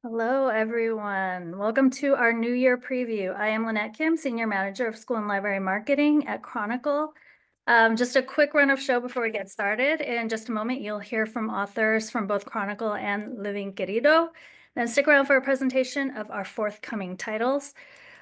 Hello, everyone. Welcome to our New Year preview. I am Lynette Kim, Senior Manager of School and Library Marketing at Chronicle. Just a quick run of show before we get started. In just a moment, you'll hear from authors from both Chronicle and Levine Querido. Then stick around for a presentation of our forthcoming titles.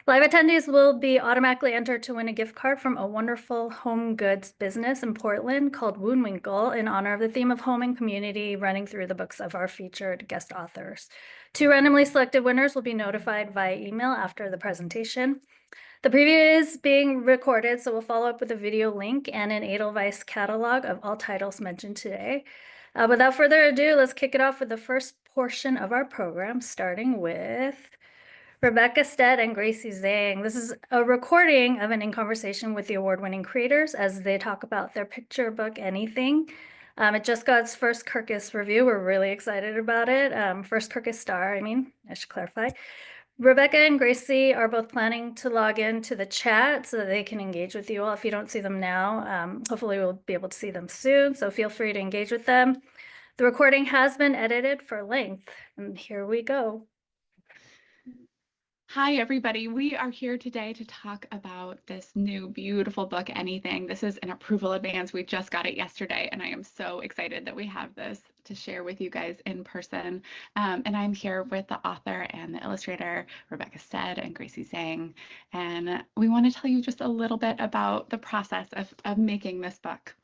Live attendees will be automatically entered to win a gift card from a wonderful home goods business in Portland called Woonwinkle in honor of the theme of home and community running through the books of our featured guest authors. Two randomly selected winners will be notified via email after the presentation. The preview is being recorded, so we'll follow up with a video link and an Edelweiss catalog of all titles mentioned today. Without further ado, let's kick it off with the first portion of our program, starting with Rebecca Stead and Gracey Zhang. This is a recording of an in conversation with the award-winning creators as they talk about their picture book, Anything. It just got its first Kirkus review. We're really excited about it. First Kirkus star, I should clarify. Rebecca and Gracey are both planning to log into the chat so that they can engage with you all. If you don't see them now, hopefully we'll be able to see them soon. So feel free to engage with them. The recording has been edited for length, and here we go. Hi, everybody. We are here today to talk about this new beautiful book, Anything. This is an approval advance. We just got it yesterday, and I am so excited that we have this to share with you guys in person. And I'm here with the author and the illustrator, Rebecca Stead and Gracey Zhang. And we want to tell you just a little bit about the process of making this book.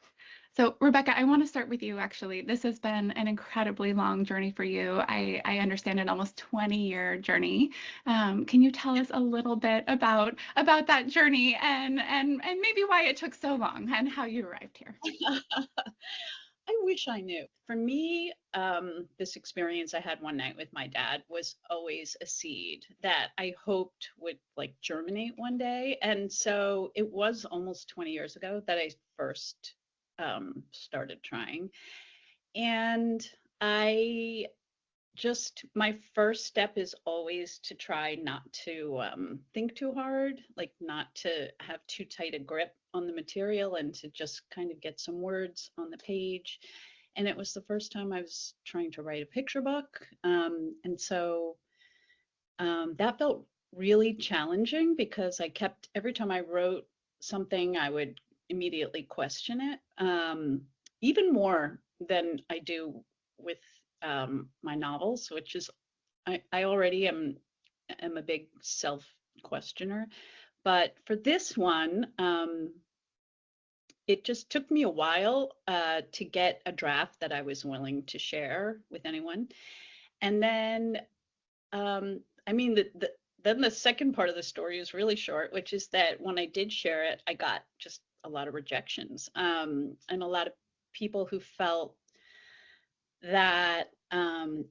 So, Rebecca, I want to start with you, actually. This has been an incredibly long journey for you. I understand an almost 20-year journey. Can you tell us a little bit about that journey and maybe why it took so long and how you arrived here? I wish I knew. For me, this experience I had one night with my dad was always a seed that I hoped would germinate one day. And so it was almost 20 years ago that I first started trying. And my first step is always to try not to think too hard, not to have too tight a grip on the material and to just kind of get some words on the page. And it was the first time I was trying to write a picture book. And so that felt really challenging because every time I wrote something, I would immediately question it, even more than I do with my novels, which is I already am a big self-questioner. But for this one, it just took me a while to get a draft that I was willing to share with anyone. And then, then the second part of the story is really short, which is that when I did share it, I got just a lot of rejections, and a lot of people who felt that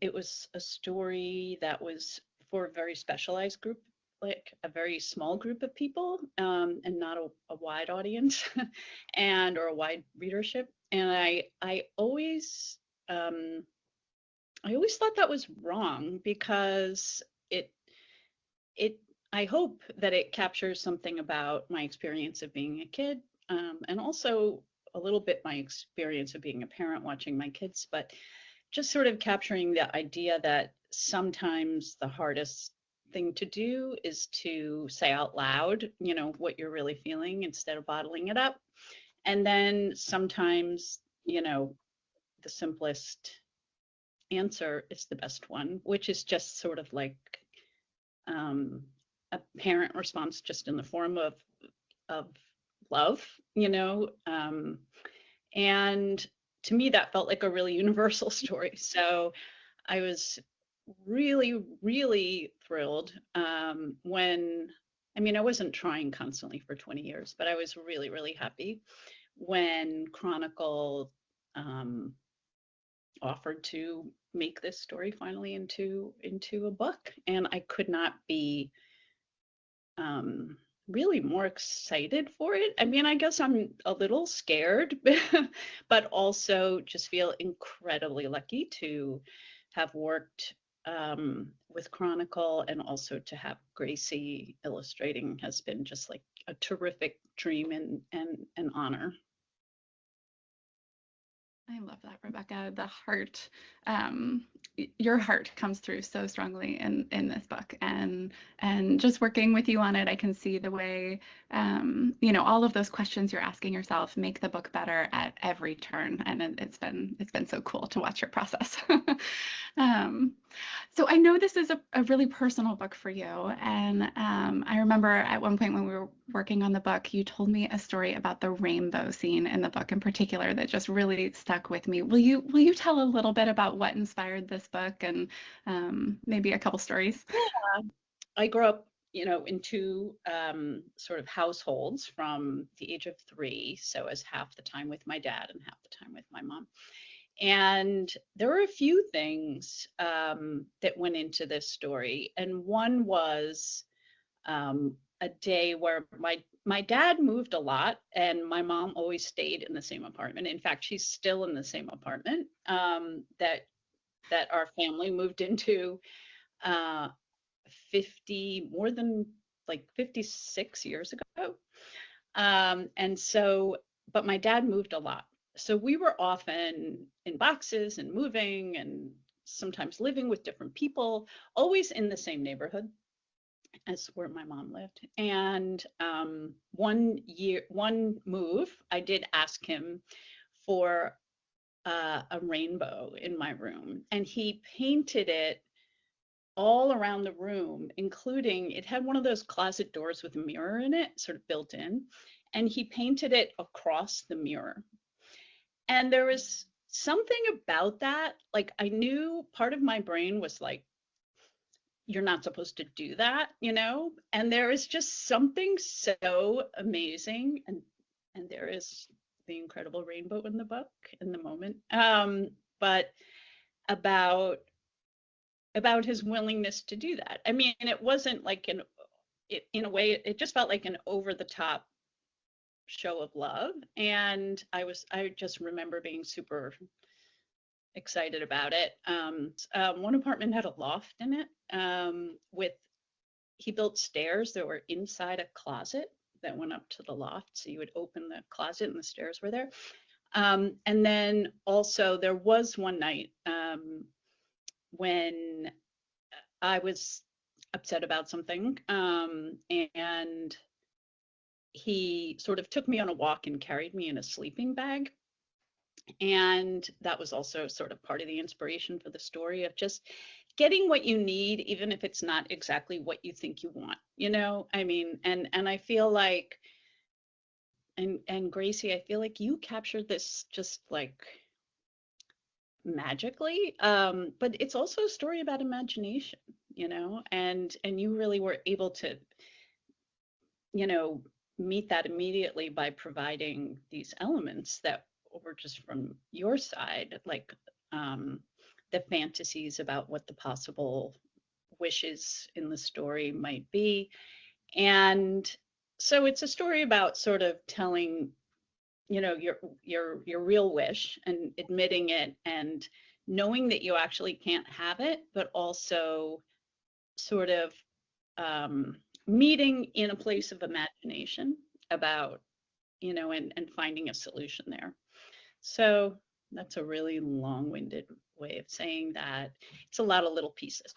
it was a story that was for a very specialized group, like a very small group of people, and not a wide audience or a wide readership. And I always thought that was wrong because I hope that it captures something about my experience of being a kid, and also a little bit my experience of being a parent watching my kids, but just sort of capturing the idea that sometimes the hardest thing to do is to say out loud, what you're really feeling instead of bottling it up. And then sometimes, the simplest answer is the best one, which is just sort of like a parent response just in the form of love, and to me that felt like a really universal story. So I was really, really thrilled when, I wasn't trying constantly for 20 years, but I was really, really happy when Chronicle offered to make this story finally into a book. And I could not be really more excited for it. I guess I'm a little scared, but also just feel incredibly lucky to have worked with Chronicle, and also to have Gracey illustrating has been just like a terrific dream and an honor. I love that, Rebecca. The heart your heart comes through so strongly in this book, and just working with you on it, I can see the way, you know, all of those questions you're asking yourself make the book better at every turn, and it's been so cool to watch your process. So I know this is a really personal book for you, and I remember at one point when we were working on the book, you told me a story about the rainbow scene in the book in particular that just really stuck with me. Will you tell a little bit about what inspired this book, and maybe a couple stories? Yeah. I grew up, in two sort of households from the age of 3. So I was half the time with my dad and half the time with my mom. And there were a few things that went into this story. And one was a day where my dad moved a lot, and my mom always stayed in the same apartment. In fact, she's still in the same apartment that our family moved into uh, more than like 56 years ago. And so, but my dad moved a lot. So we were often in boxes and moving and sometimes living with different people, always in the same neighborhood as where my mom lived. And one move, I did ask him for a rainbow in my room, and he painted it all around the room, including it had one of those closet doors with a mirror in it, sort of built in, and he painted it across the mirror. And there was something about that, like I knew part of my brain was like, you're not supposed to do that, and there is just something so amazing, and there is the incredible rainbow in the book in the moment, but about his willingness to do that. I mean, it wasn't like in a way, it just felt like an over the top show of love. And I just remember being super excited about it. One apartment had a loft in it, he built stairs that were inside a closet that went up to the loft. So you would open the closet and the stairs were there. And then also there was one night when I was upset about something, and he sort of took me on a walk and carried me in a sleeping bag. And that was also sort of part of the inspiration for the story of just getting what you need, even if it's not exactly what you think you want, I mean, and I feel like, and Gracey, I feel like you captured this just like magically, but it's also a story about imagination, and you really were able to meet that immediately by providing these elements that were just from your side, like the fantasies about what the possible wishes in the story might be. And so it's a story about sort of telling your real wish and admitting it and knowing that you actually can't have it, but also sort of meeting in a place of imagination about, and finding a solution there. So that's a really long-winded way of saying that. It's a lot of little pieces.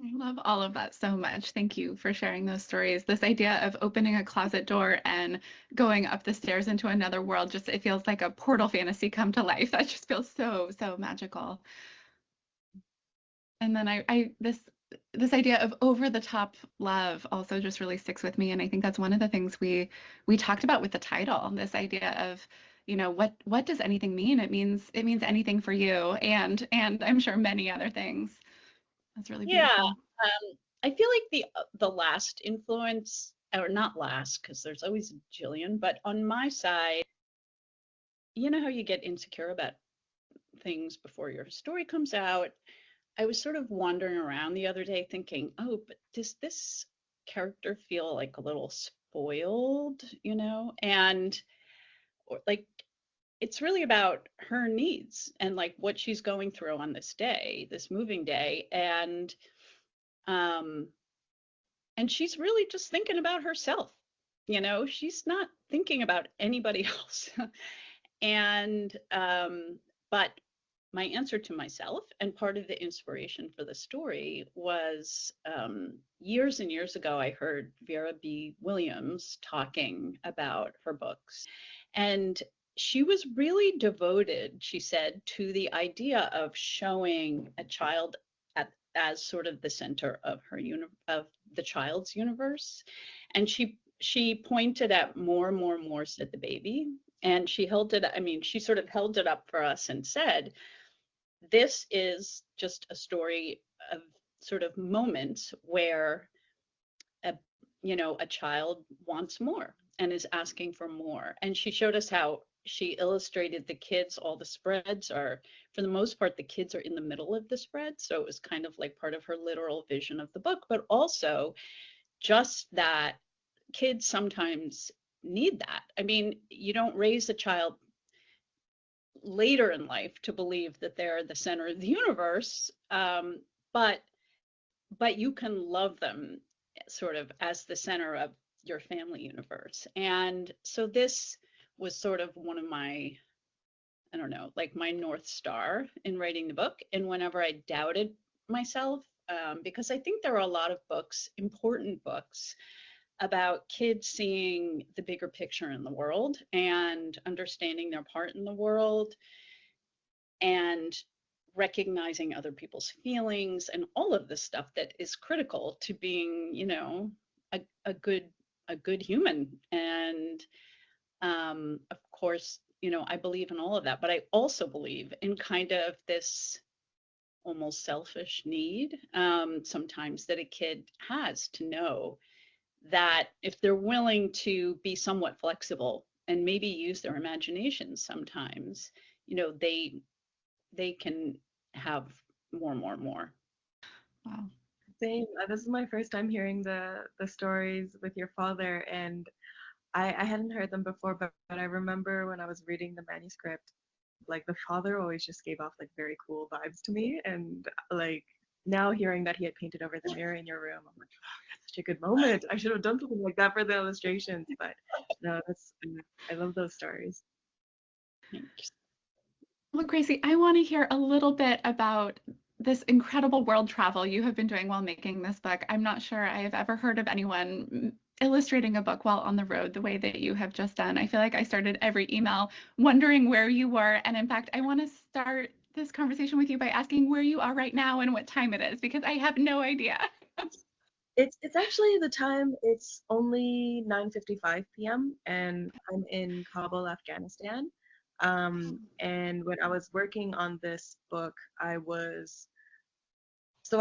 I love all of that so much. Thank you for sharing those stories. This idea of opening a closet door and going up the stairs into another world, just it feels like a portal fantasy come to life. That just feels so magical. And then this idea of over the top love also just really sticks with me, and I think that's one of the things we talked about with the title. This idea of, what does anything mean? It means anything for you, and I'm sure many other things. That's really beautiful. Yeah, I feel like the last influence, or not last, because there's always a jillion, but on my side, you know how you get insecure about things before your story comes out. I was sort of wandering around the other day thinking, oh, but does this character feel like a little spoiled, and like it's really about her needs and like what she's going through on this day, this moving day, and she's really just thinking about herself. She's not thinking about anybody else. And but my answer to myself. And part of the inspiration for the story was years and years ago, I heard Vera B. Williams talking about her books. And she was really devoted, she said, to the idea of showing a child as sort of the center of of the child's universe. And she pointed at more, said the baby. And she held it, I mean, she sort of held it up for us and said, this is just a story of sort of moments where a a child wants more and is asking for more. And she showed us how she illustrated the kids. All the spreads are, for the most part, the kids are in the middle of the spread, so it was kind of like part of her literal vision of the book, but also just that kids sometimes need that. I mean, you don't raise a child later in life to believe that they're the center of the universe, but you can love them sort of as the center of your family universe. And so this was sort of one of my, I don't know, like my North Star in writing the book. And whenever I doubted myself, because I think there are a lot of books, important books, about kids seeing the bigger picture in the world and understanding their part in the world and recognizing other people's feelings and all of this stuff that is critical to being, a good human. And of course, I believe in all of that, but I also believe in kind of this almost selfish need sometimes that a kid has to know that if they're willing to be somewhat flexible and maybe use their imagination sometimes, they can have more. Wow. Same. This is my first time hearing the stories with your father, and I hadn't heard them before, but I remember when I was reading the manuscript, like the father always just gave off like very cool vibes to me, and like now hearing that he had painted over the mirror in your room, I'm like, oh, that's such a good moment. I should have done something like that for the illustrations, but no, I love those stories. Thanks. Well, Gracey, I want to hear a little bit about this incredible world travel you have been doing while making this book. I'm not sure I have ever heard of anyone illustrating a book while on the road the way that you have just done. I feel like I started every email wondering where you were. And in fact, I want to start this conversation with you by asking where you are right now and what time it is, because I have no idea. It's actually the time, it's only 9:55 p.m. and I'm in Kabul, Afghanistan. And when I was working on this book, I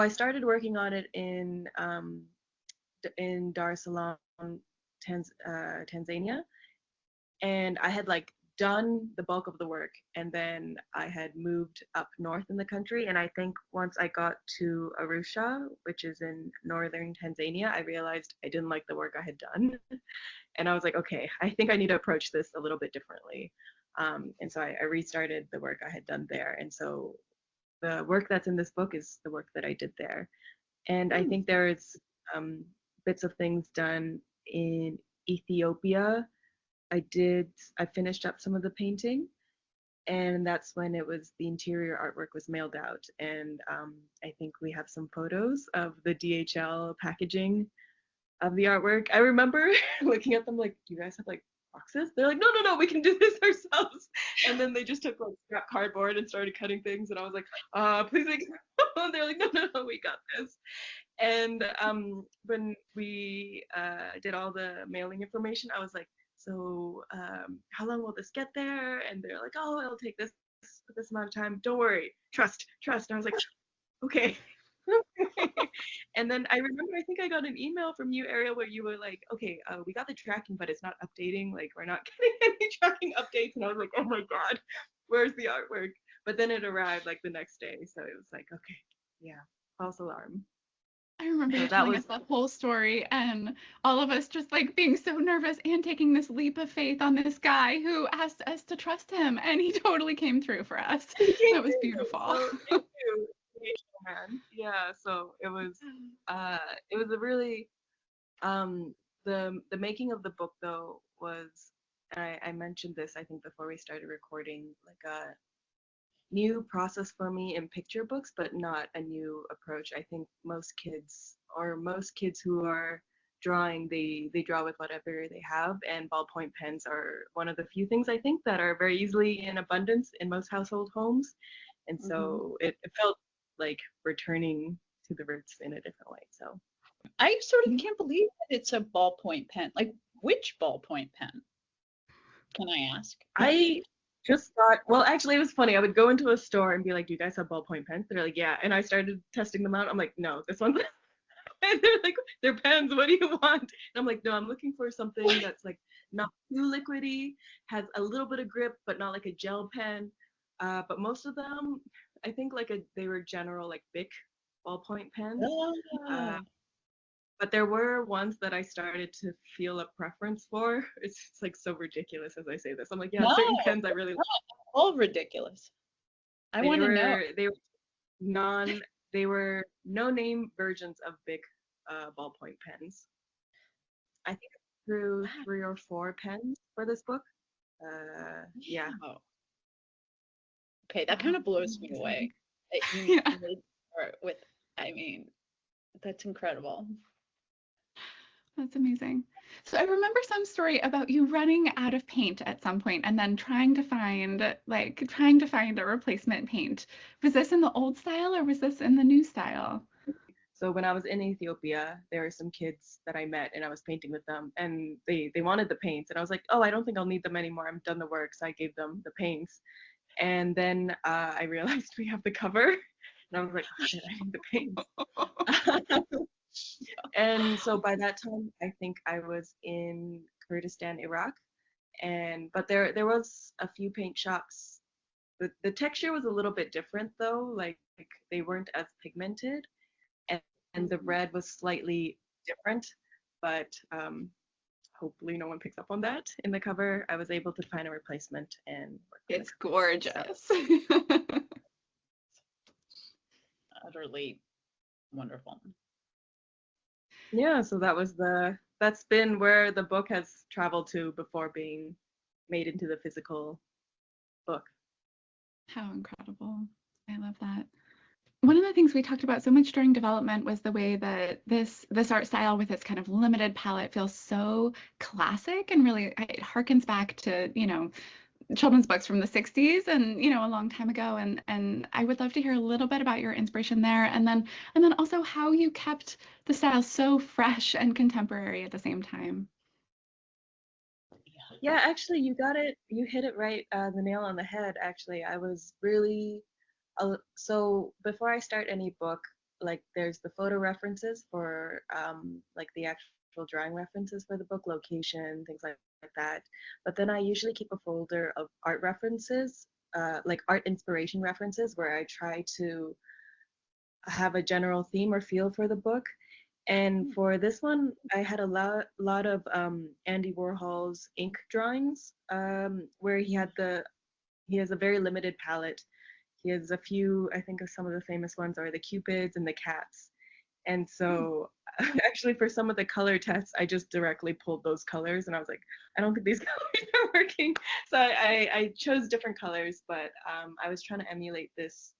started working on it in Dar es Salaam, Tanzania, and I had like done the bulk of the work, and then I had moved up north in the country, and I think once I got to Arusha, which is in northern Tanzania, I realized I didn't like the work I had done. And I was like, okay, I think I need to approach this a little bit differently. And so I restarted the work I had done there. And so the work that's in this book is the work that I did there. And I think there's bits of things done in Ethiopia. I finished up some of the painting, and that's when the interior artwork was mailed out. And I think we have some photos of the DHL packaging of the artwork. I remember looking at them like, do you guys have like boxes? They're like, no, we can do this ourselves. And then they just took like scrap cardboard and started cutting things, and I was like, please make they're like, no, we got this. And when we did all the mailing information, I was like, so how long will this get there? And they're like, oh, it'll take this amount of time. Don't worry, trust. And I was like, okay. And then I remember, I think I got an email from you, Ariel, where you were like, okay, we got the tracking, but it's not updating. Like, we're not getting any tracking updates. And I was like, oh my God, where's the artwork? But then it arrived like the next day. So it was like, okay, yeah, false alarm. I remember So you that telling was us the whole story and all of us just like being so nervous and taking this leap of faith on this guy who asked us to trust him, and he totally came through for us. That was beautiful. So thank you, man. Yeah, so it was a really the making of the book though was, I mentioned this I think before we started recording, like new process for me in picture books, but not a new approach. I think most kids who are drawing, they draw with whatever they have, and ballpoint pens are one of the few things I think that are very easily in abundance in most household homes. And so it felt like returning to the roots in a different way. So I sort of can't believe that it's a ballpoint pen. Like, which ballpoint pen? Can I ask? I just thought, well, actually, it was funny. I would go into a store and be like, "Do you guys have ballpoint pens?" They're like, "Yeah." And I started testing them out. I'm like, "No, this one's." And they're like, "They're pens. What do you want?" And I'm like, "No, I'm looking for something that's like not too liquidy, has a little bit of grip, but not like a gel pen." But most of them, I think they were general like Bic ballpoint pens. Uh, Ah, but there were ones that I started to feel a preference for. It's like so ridiculous as I say this. I'm like, yeah, no, certain pens I really all ridiculous. I want to know. they were non they were no name versions of Bic ballpoint pens. I think I through 3 or 4 pens for this book. Yeah. Wow. Okay, that Wow. kind of blows me away. That you Yeah. made art with, I mean, that's incredible. That's amazing. So I remember some story about you running out of paint at some point and then trying to find a replacement paint. Was this in the old style or was this in the new style? So when I was in Ethiopia, there were some kids that I met and I was painting with them, and they wanted the paints, and I was like, "Oh, I don't think I'll need them anymore. I'm done the work." So I gave them the paints. And then I realized we have the cover, and I was like, "Oh, shit, I need the paints." And so by that time, I think I was in Kurdistan, Iraq, and but there was a few paint shops. The texture was a little bit different though, like they weren't as pigmented, and, and the red was slightly different, but hopefully no one picks up on that. In the cover, I was able to find a replacement and work on It's gorgeous. Utterly wonderful. Yeah, so that's been where the book has traveled to before being made into the physical book. How incredible. I love that. One of the things we talked about so much during development was the way that this art style with its kind of limited palette feels so classic and really it harkens back to, children's books from the 60s and, a long time ago. And I would love to hear a little bit about your inspiration there and then also how you kept the style so fresh and contemporary at the same time. Yeah, actually, you hit it right, the nail on the head, actually. I was really, so before I start any book, like there's the photo references for like the actual drawing references for the book, location, things like that. But then I usually keep a folder of art references, like art inspiration references, where I try to have a general theme or feel for the book. And for this one, I had a lot of Andy Warhol's ink drawings, where he has a very limited palette. He has a few, I think of some of the famous ones are the Cupids and the cats. And so actually for some of the color tests, I just directly pulled those colors and I was like, I don't think these colors are working. So I chose different colors, but I was trying to emulate this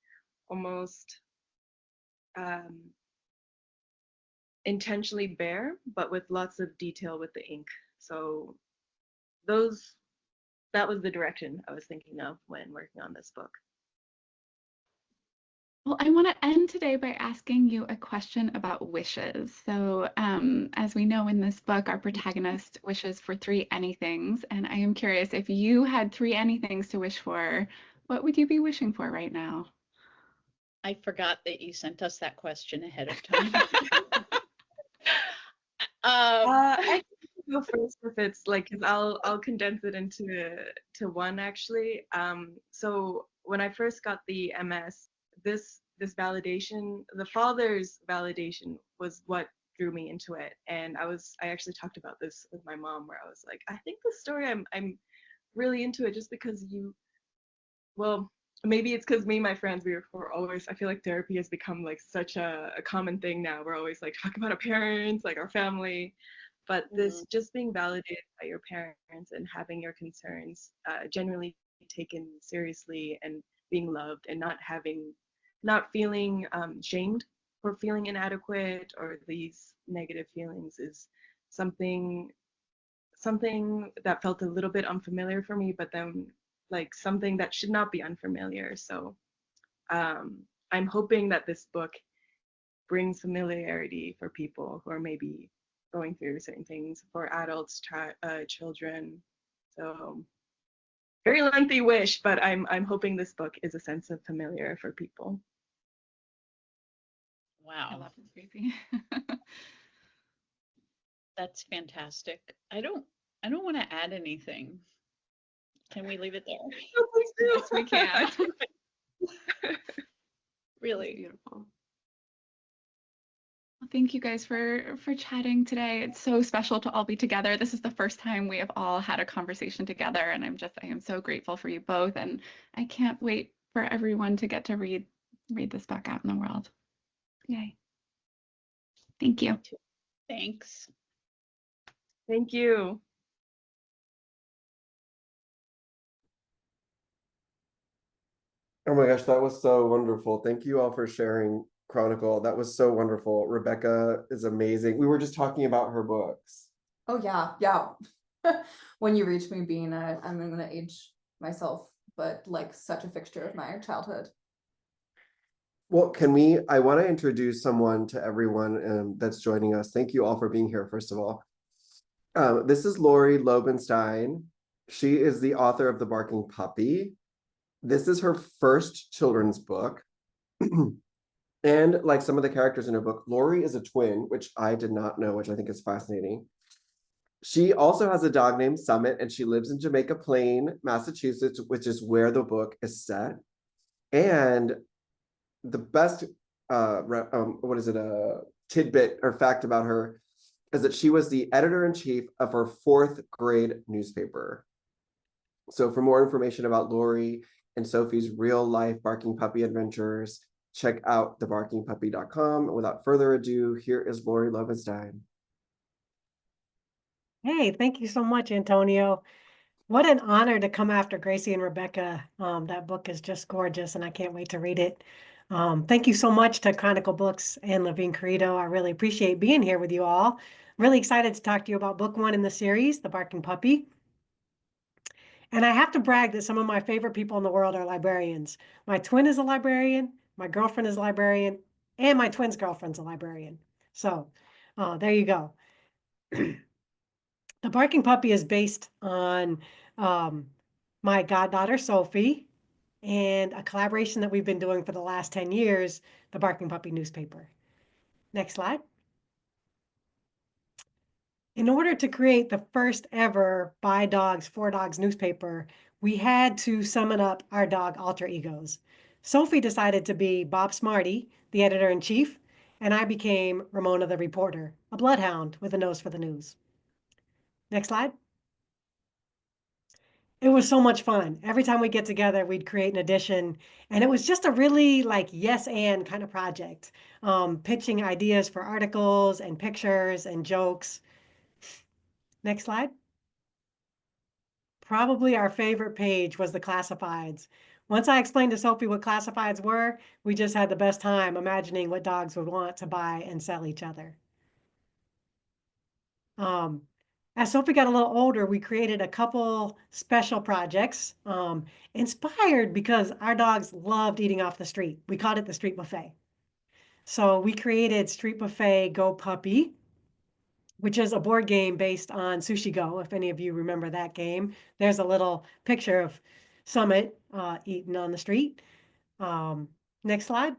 almost intentionally bare, but with lots of detail with the ink. So that was the direction I was thinking of when working on this book. Well, I want to end today by asking you a question about wishes. So, as we know in this book, our protagonist wishes for 3 anythings. And I am curious if you had 3 anythings to wish for, what would you be wishing for right now? I forgot that you sent us that question ahead of time. I can go first if it's like, cause I'll condense it to one actually. So when I first got the MS, this validation, the father's validation was what drew me into it. And I actually talked about this with my mom, where I was like, I think the story I'm really into it just because well, maybe it's because me and my friends, we're always, I feel like therapy has become like such a common thing now. We're always like talking about our parents, like our family, but this just being validated by your parents and having your concerns genuinely taken seriously and being loved and not feeling shamed for feeling inadequate, or these negative feelings, is something that felt a little bit unfamiliar for me, but then like something that should not be unfamiliar. So I'm hoping that this book brings familiarity for people who are maybe going through certain things, for adults, children. So very lengthy wish, but I'm hoping this book is a sense of familiar for people. I Wow, love this, Gracey. that's fantastic. I don't want to add anything. Can we leave it there? Oh, please do. Yes, we can. It's Really? beautiful. Well, thank you guys for chatting today. It's so special to all be together. This is the first time we have all had a conversation together, and I am so grateful for you both, and I can't wait for everyone to get to read this book out in the world. Yay. Thank you. Thanks. Thank you. Oh my gosh, that was so wonderful. Thank you all for sharing Chronicle. That was so wonderful. Rebecca is amazing. We were just talking about her books. Oh yeah, yeah. When you reach me being I'm gonna age myself, but like such a fixture of my childhood. Well, I want to introduce someone to everyone that's joining us. Thank you all for being here, first of all. This is Lori Lobenstine. She is the author of The Barking Puppy. This is her first children's book. And like some of the characters in her book, Lori is a twin, which I did not know, which I think is fascinating. She also has a dog named Summit, and she lives in Jamaica Plain, Massachusetts, which is where the book is set. And the best tidbit or fact about her is that she was the editor-in-chief of her 4th grade newspaper. So for more information about Lori and Sophie's real life barking puppy adventures, check out thebarkingpuppy.com. Without further ado, here is Lori Lobenstine. Hey, thank you so much, Antonio. What an honor to come after Gracey and Rebecca. That book is just gorgeous, and I can't wait to read it. Thank you so much to Chronicle Books and Levine Querido. I really appreciate being here with you all. Really excited to talk to you about book 1 in the series, The Barking Puppy. And I have to brag that some of my favorite people in the world are librarians. My twin is a librarian, my girlfriend is a librarian, and my twin's girlfriend's a librarian. So there you go. The Barking Puppy is based on my goddaughter, Sophie, and a collaboration that we've been doing for the last 10 years, the Barking Puppy newspaper. Next slide. In order to create the first ever By Dogs, For Dogs newspaper, we had to summon up our dog alter egos. Sophie decided to be Bob Smarty, the editor-in-chief, and I became Ramona the reporter, a bloodhound with a nose for the news. Next slide. It was so much fun. Every time we get together, we'd create an edition, and it was just a really like yes and kind of project, pitching ideas for articles and pictures and jokes. Next slide. Probably our favorite page was the classifieds. Once I explained to Sophie what classifieds were, we just had the best time imagining what dogs would want to buy and sell each other. As Sophie got a little older, we created a couple special projects, inspired because our dogs loved eating off the street. We called it the Street Buffet. So we created Street Buffet Go Puppy, which is a board game based on Sushi Go, if any of you remember that game. There's a little picture of Summit eating on the street. Next slide.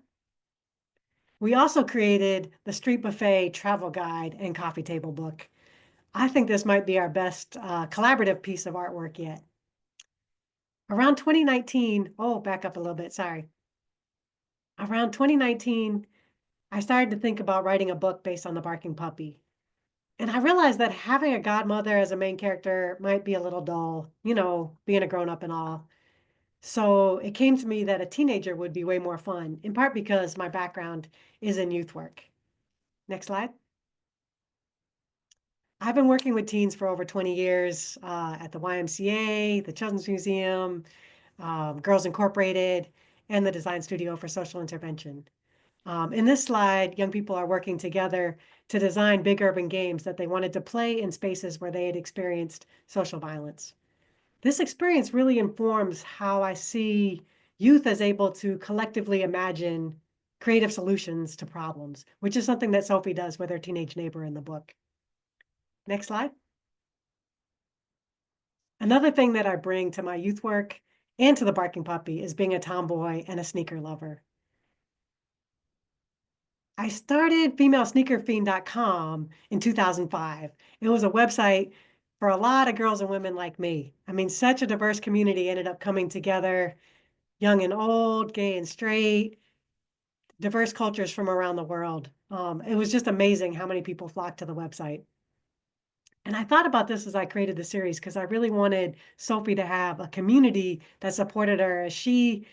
We also created the Street Buffet Travel Guide and Coffee Table Book. I think this might be our best collaborative piece of artwork yet. Around 2019, back up a little bit, sorry. Around 2019, I started to think about writing a book based on the Barking Puppy. And I realized that having a godmother as a main character might be a little dull, being a grown-up and all. So it came to me that a teenager would be way more fun, in part because my background is in youth work. Next slide. I've been working with teens for over 20 years at the YMCA, the Children's Museum, Girls Incorporated. and the design studio for social intervention. In this slide, young people are working together to design big urban games that they wanted to play in spaces where they had experienced social violence. This experience really informs how I see youth as able to collectively imagine creative solutions to problems, which is something that Sophie does with her teenage neighbor in the book. Next slide. Another thing that I bring to my youth work and to the Barking Puppy is being a tomboy and a sneaker lover. I started femalesneakerfiend.com in 2005. It was a website for a lot of girls and women like me. I mean, such a diverse community ended up coming together, young and old, gay and straight, diverse cultures from around the world. It was just amazing how many people flocked to the website. And I thought about this as I created the series because I really wanted Sophie to have a community that supported her as she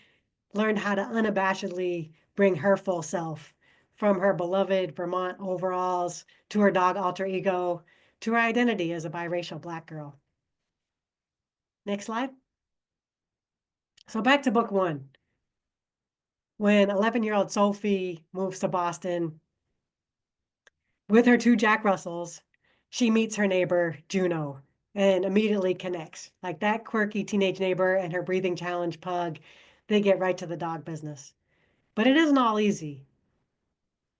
learned how to unabashedly bring her full self, from her beloved Vermont overalls to her dog alter ego to her identity as a biracial Black girl. Next slide. So back to book one. When 11-year-old Sophie moves to Boston with her two Jack Russells, she meets her neighbor, Juno, and immediately connects. Like that quirky teenage neighbor and her breathing challenge pug, they get right to the dog business. But it isn't all easy.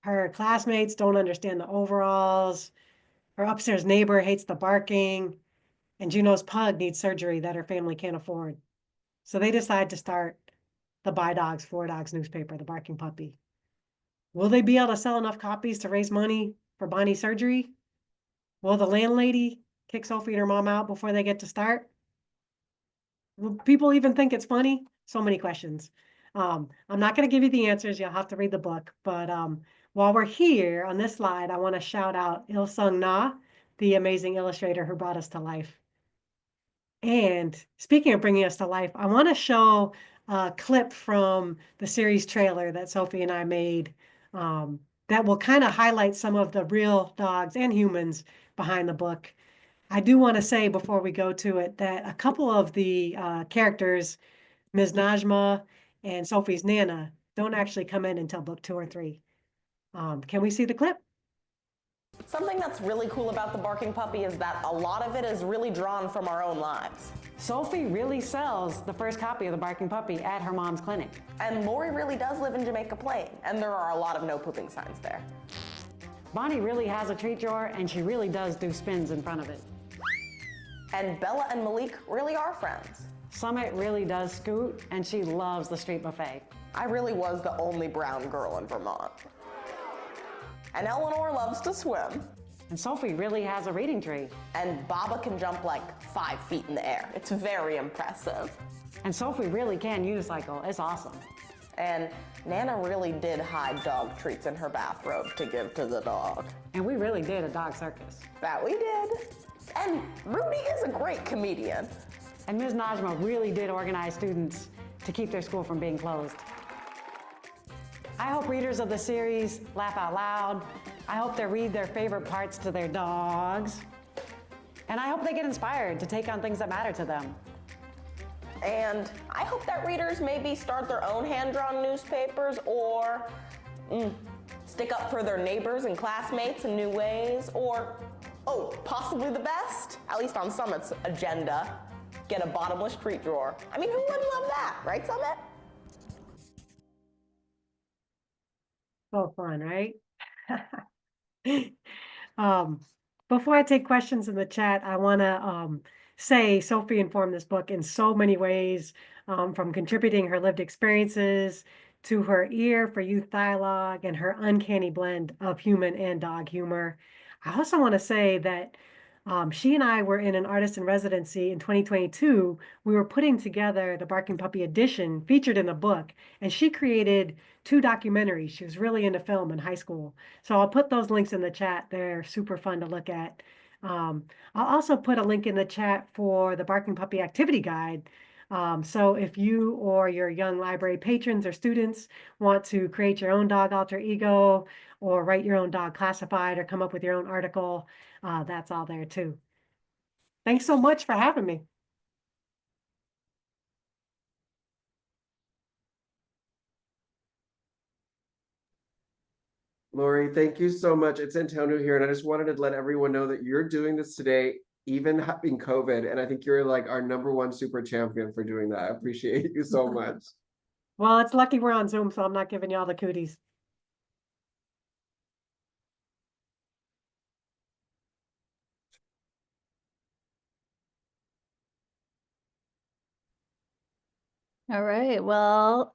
Her classmates don't understand the overalls. Her upstairs neighbor hates the barking. And Juno's pug needs surgery that her family can't afford. So they decide to start the Buy Dogs, For Dogs newspaper, the Barking Puppy. Will they be able to sell enough copies to raise money for Bonnie's surgery? Will the landlady kick Sophie and her mom out before they get to start? Will people even think it's funny? So many questions. I'm not going to give you the answers. You'll have to read the book. But while we're here on this slide, I want to shout out Il Sung Na, the amazing illustrator who brought us to life. And speaking of bringing us to life, I want to show a clip from the series trailer that Sophie and I made that will kind of highlight some of the real dogs and humans behind the book. I do want to say before we go to it that a couple of the characters, Ms. Najma and Sophie's Nana, don't actually come in until book 2 or 3. Can we see the clip? Something that's really cool about the Barking Puppy is that a lot of it is really drawn from our own lives. Sophie really sells the first copy of the Barking Puppy at her mom's clinic. And Lori really does live in Jamaica Plain, and there are a lot of no pooping signs there. Bonnie really has a treat drawer, and she really does do spins in front of it. And Bella and Malik really are friends. Summit really does scoot, and she loves the street buffet. I really was the only brown girl in Vermont. And Eleanor loves to swim. And Sophie really has a reading tree. And Baba can jump like 5 feet in the air. It's very impressive. And Sophie really can unicycle. It's awesome. And Nana really did hide dog treats in her bathrobe to give to the dog. And we really did a dog circus. That we did. And Rudy is a great comedian. And Ms. Najma really did organize students to keep their school from being closed. I hope readers of the series laugh out loud. I hope they read their favorite parts to their dogs. And I hope they get inspired to take on things that matter to them. And I hope that readers maybe start their own hand-drawn newspapers or stick up for their neighbors and classmates in new ways, or, oh, possibly the best, at least on Summit's agenda, get a bottomless treat drawer. I mean, who wouldn't love that, right, Summit? So fun, right? Before I take questions in the chat, I want to say Sophie informed this book in so many ways, from contributing her lived experiences to her ear for youth dialogue and her uncanny blend of human and dog humor. I also want to say that she and I were in an artist in residency in 2022. We were putting together the Barking Puppy edition featured in the book, and she created 2 documentaries. She was really into film in high school. So I'll put those links in the chat. They're super fun to look at. I'll also put a link in the chat for the Barking Puppy activity guide. So if you or your young library patrons or students want to create your own dog alter ego or write your own dog classified or come up with your own article, that's all there too. Thanks so much for having me. Lori, thank you so much. It's Antonio here, and I just wanted to let everyone know that you're doing this today, even having COVID, and I think you're like our #1 super champion for doing that. I appreciate you so much. Well, it's lucky we're on Zoom, so I'm not giving you all the cooties. All right, well,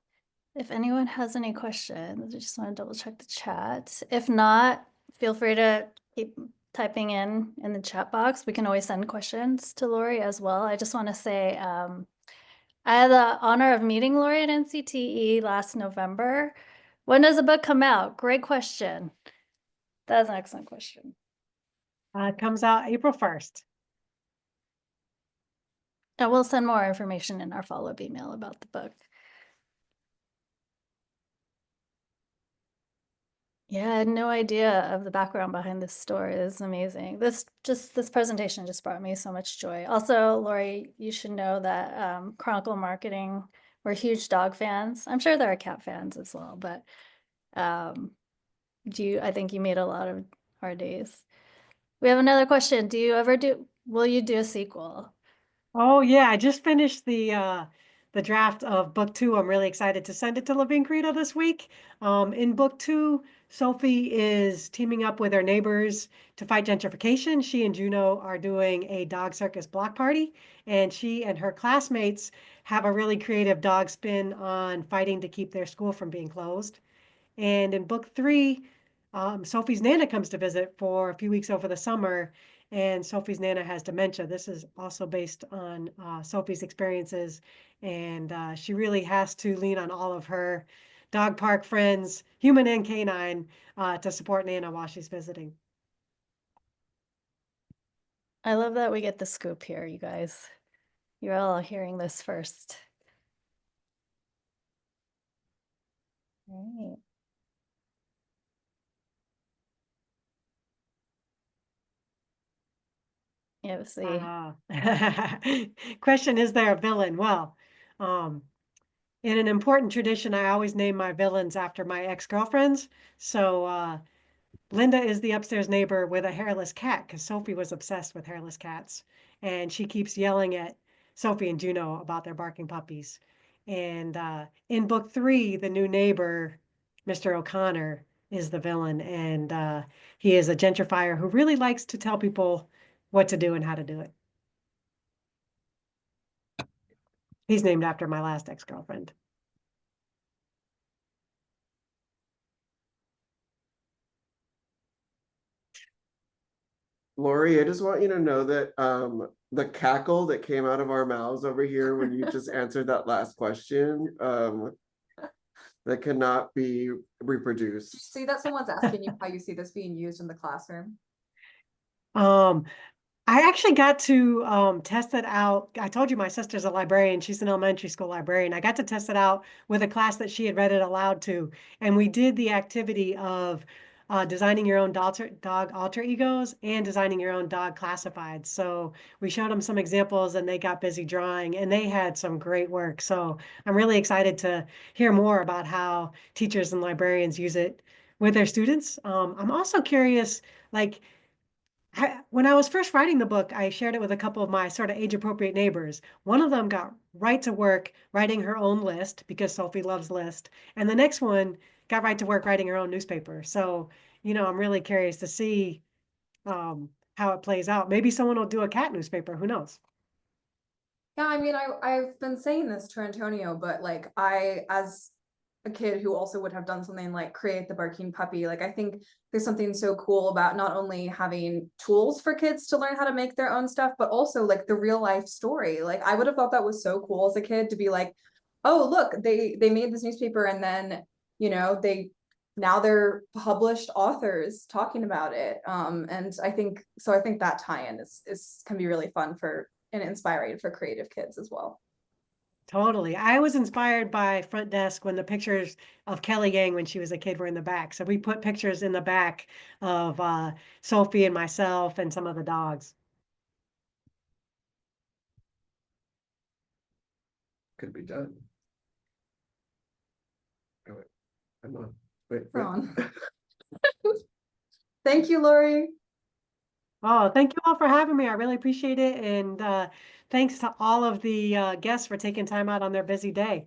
if anyone has any questions, I just want to double check the chat. If not, feel free to keep typing in the chat box. We can always send questions to Lori as well. I just want to say I had the honor of meeting Lori at NCTE last November. When does the book come out? Great question. That's an excellent question. It comes out April 1st. And we'll send more information in our follow-up email about the book. Yeah, I had no idea of the background behind this story. This is amazing. This presentation just brought me so much joy. Also, Lori, you should know that Chronicle Marketing, we're huge dog fans. I'm sure there are cat fans as well, but I think you made a lot of our days. We have another question. Will you do a sequel? Oh yeah, I just finished the draft of book 2. I'm really excited to send it to Levine Querido this week. In book 2, Sophie is teaming up with her neighbors to fight gentrification. She and Juno are doing a dog circus block party, and she and her classmates have a really creative dog spin on fighting to keep their school from being closed. And in book 3, Sophie's Nana comes to visit for a few weeks over the summer, and Sophie's Nana has dementia. This is also based on Sophie's experiences, and she really has to lean on all of her dog park friends, human and canine, to support Nana while she's visiting. I love that we get the scoop here, you guys. You're all hearing this first. Right. Yeah, we'll see. Question, is there a villain? Well, in an important tradition, I always name my villains after my ex-girlfriends. So Linda is the upstairs neighbor with a hairless cat, because Sophie was obsessed with hairless cats. And she keeps yelling at Sophie and Juno about their barking puppies. And in book 3, the new neighbor, Mr. O'Connor, is the villain. And he is a gentrifier who really likes to tell people what to do and how to do it. He's named after my last ex-girlfriend. Lori, I just want you to know that the cackle that came out of our mouths over here when you just answered that last question, that cannot be reproduced. See that someone's asking you how you see this being used in the classroom? I actually got to test it out. I told you my sister's a librarian. She's an elementary school librarian. I got to test it out with a class that she had read it aloud to. And we did the activity of designing your own dog alter egos and designing your own dog classifieds. So we showed them some examples and they got busy drawing and they had some great work. So I'm really excited to hear more about how teachers and librarians use it with their students. I'm also curious, like, when I was first writing the book, I shared it with a couple of my sort of age-appropriate neighbors. One of them got right to work writing her own list because Sophie loves lists, and the next one got right to work writing her own newspaper. So, I'm really curious to see how it plays out. Maybe someone will do a cat newspaper. Who knows? Yeah, I mean, I've been saying this to Antonio, but like as a kid who also would have done something like create the barking puppy, like I think there's something so cool about not only having tools for kids to learn how to make their own stuff, but also like the real life story. Like I would have thought that was so cool as a kid to be like, oh, look, they made this newspaper and then, now they're published authors talking about it. And I think that tie-in is can be really fun for and inspiring for creative kids as well. Totally. I was inspired by Front Desk when the pictures of Kelly Yang when she was a kid were in the back. So we put pictures in the back of Sophie and myself and some of the dogs. Could be done. Oh, wait, I'm on. Wait, We're on. Thank you, Lori. Oh, thank you all for having me. I really appreciate it. And thanks to all of the guests for taking time out on their busy day.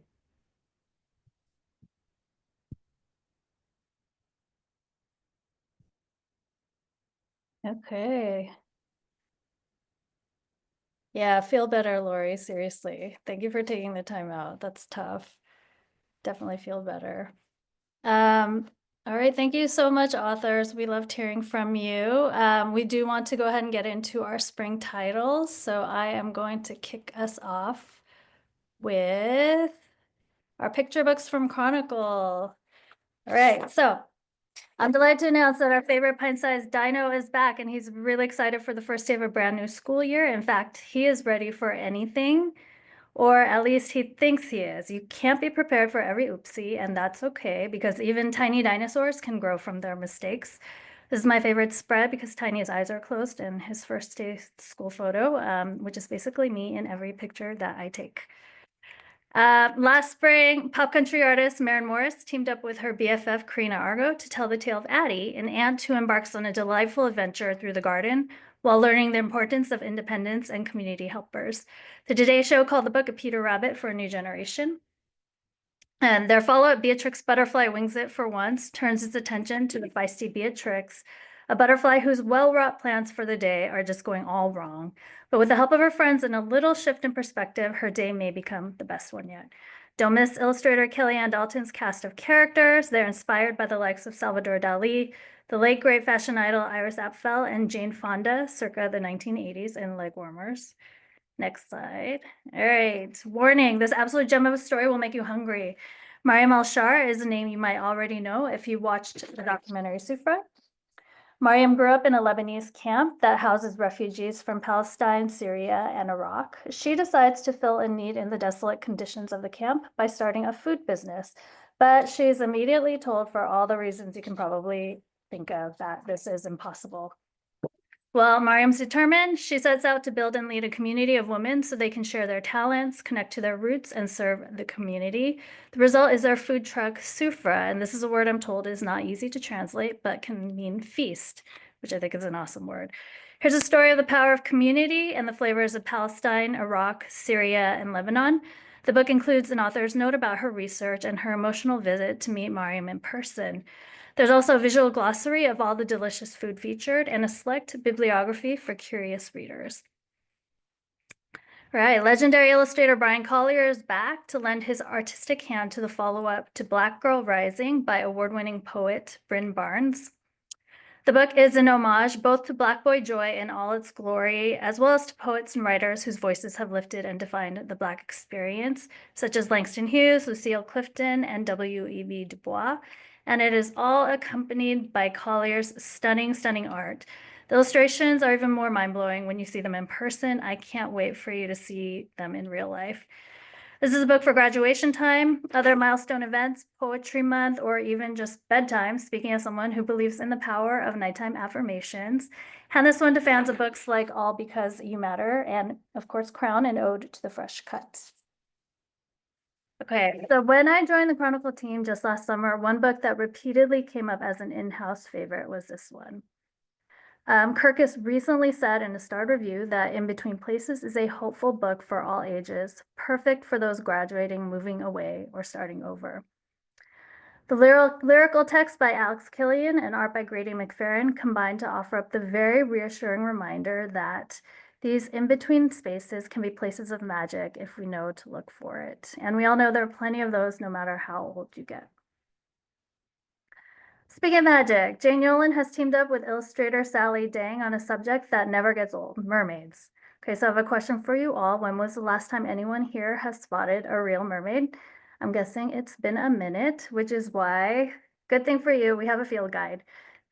Okay. Yeah, feel better, Lori. Seriously. Thank you for taking the time out. That's tough. Definitely feel better. All right, thank you so much, authors. We loved hearing from you. We do want to go ahead and get into our spring titles. So I am going to kick us off with our picture books from Chronicle. All right, so I'm delighted to announce that our favorite pint-sized dino is back, and he's really excited for the first day of a brand new school year. In fact, he is ready for anything, or at least he thinks he is. You can't be prepared for every oopsie, and that's okay, because even tiny dinosaurs can grow from their mistakes. This is my favorite spread because Tiny's eyes are closed in his first day school photo, which is basically me in every picture that I take. Last spring, pop country artist Maren Morris teamed up with her BFF Karina Argo to tell the tale of Addie, an ant who embarks on a delightful adventure through the garden while learning the importance of independence and community helpers. The Today Show called the book A Peter Rabbit for a New Generation. And their follow-up, Beatrix Butterfly Wings It for Once, turns its attention to the feisty Beatrix, a butterfly whose well-wrought plans for the day are just going all wrong. But with the help of her friends and a little shift in perspective, her day may become the best one yet. Don't miss illustrator Kellyanne Dalton's cast of characters. They're inspired by the likes of Salvador Dali, the late great fashion idol Iris Apfel, and Jane Fonda, circa the 1980s in Legwarmers. Next slide. All right. Warning, this absolute gem of a story will make you hungry. Mariam Al-Shar is a name you might already know if you watched the documentary Sufra. Mariam grew up in a Lebanese camp that houses refugees from Palestine, Syria, and Iraq. She decides to fill a need in the desolate conditions of the camp by starting a food business, but she's immediately told, for all the reasons you can probably think of, that this is impossible. Well, Mariam's determined. She sets out to build and lead a community of women so they can share their talents, connect to their roots, and serve the community. The result is their food truck, Sufra, and this is a word I'm told is not easy to translate, but can mean feast, which I think is an awesome word. Here's a story of the power of community and the flavors of Palestine, Iraq, Syria, and Lebanon. The book includes an author's note about her research and her emotional visit to meet Mariam in person. There's also a visual glossary of all the delicious food featured and a select bibliography for curious readers. All right, legendary illustrator Brian Collier is back to lend his artistic hand to the follow-up to Black Girl Rising by award-winning poet Bryn Barnes. The book is an homage both to Black Boy Joy in all its glory, as well as to poets and writers whose voices have lifted and defined the Black experience, such as Langston Hughes, Lucille Clifton, and W.E.B. Du Bois. And it is all accompanied by Collier's stunning, stunning art. The illustrations are even more mind-blowing when you see them in person. I can't wait for you to see them in real life. This is a book for graduation time, other milestone events, poetry month, or even just bedtime, speaking as someone who believes in the power of nighttime affirmations. Hand this one to fans of books like All Because You Matter, and of course, Crown, an ode to the fresh cut. Okay, so when I joined the Chronicle team just last summer, one book that repeatedly came up as an in-house favorite was this one. Kirkus recently said in a starred review that In Between Places is a hopeful book for all ages, perfect for those graduating, moving away, or starting over. The lyrical text by Alex Killian and art by Grady McFerrin combined to offer up the very reassuring reminder that these in-between spaces can be places of magic if we know to look for it. And we all know there are plenty of those no matter how old you get. Speaking of magic, Jane Yolen has teamed up with illustrator Sally Dang on a subject that never gets old, mermaids. Okay, so I have a question for you all. When was the last time anyone here has spotted a real mermaid? I'm guessing it's been a minute, which is why, good thing for you, we have a field guide.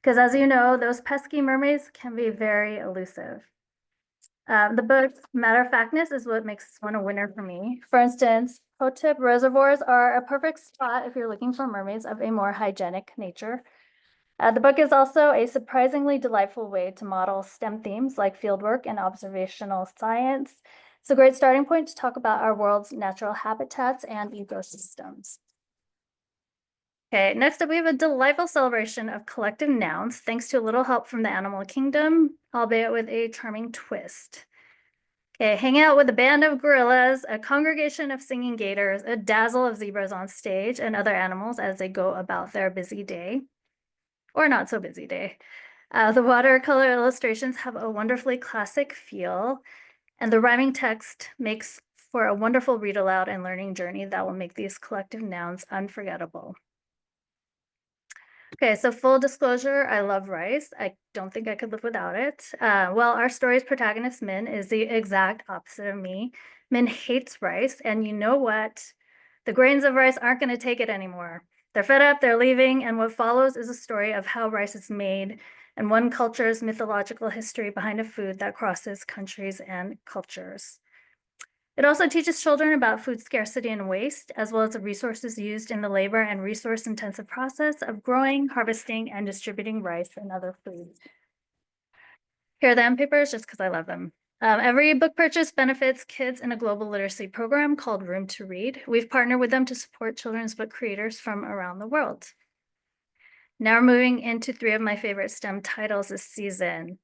Because as you know, those pesky mermaids can be very elusive. The book's matter-of-factness is what makes this one a winner for me. For instance, pro tip, reservoirs are a perfect spot if you're looking for mermaids of a more hygienic nature. The book is also a surprisingly delightful way to model STEM themes like fieldwork and observational science. It's a great starting point to talk about our world's natural habitats and ecosystems. Okay, next up we have a delightful celebration of collective nouns, thanks to a little help from the animal kingdom, albeit with a charming twist. Okay, hang out with a band of gorillas, a congregation of singing gators, a dazzle of zebras on stage, and other animals as they go about their busy day, or not so busy day. The watercolor illustrations have a wonderfully classic feel, and the rhyming text makes for a wonderful read aloud and learning journey that will make these collective nouns unforgettable. Okay, so full disclosure, I love rice. I don't think I could live without it. Well, our story's protagonist, Min, is the exact opposite of me. Min hates rice, and you know what? The grains of rice aren't going to take it anymore. They're fed up, they're leaving, and what follows is a story of how rice is made and one culture's mythological history behind a food that crosses countries and cultures. It also teaches children about food scarcity and waste, as well as the resources used in the labor and resource-intensive process of growing, harvesting, and distributing rice and other foods. Here are the end papers, just because I love them. Every book purchase benefits kids in a global literacy program called Room to Read. We've partnered with them to support children's book creators from around the world. Now we're moving into 3 of my favorite STEM titles this season.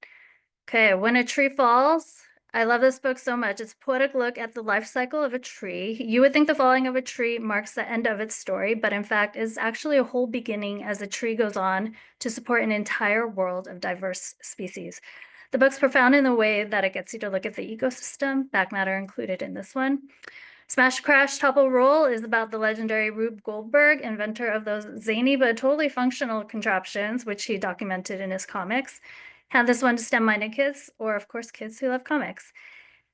Okay, When a Tree Falls. I love this book so much. It's a poetic look at the life cycle of a tree. You would think the falling of a tree marks the end of its story, but in fact is actually a whole beginning as the tree goes on to support an entire world of diverse species. The book's profound in the way that it gets you to look at the ecosystem, back matter included in this one. Smash Crash Topple Roll is about the legendary Rube Goldberg, inventor of those zany but totally functional contraptions, which he documented in his comics. Hand this one to STEM-minded kids, or of course, kids who love comics.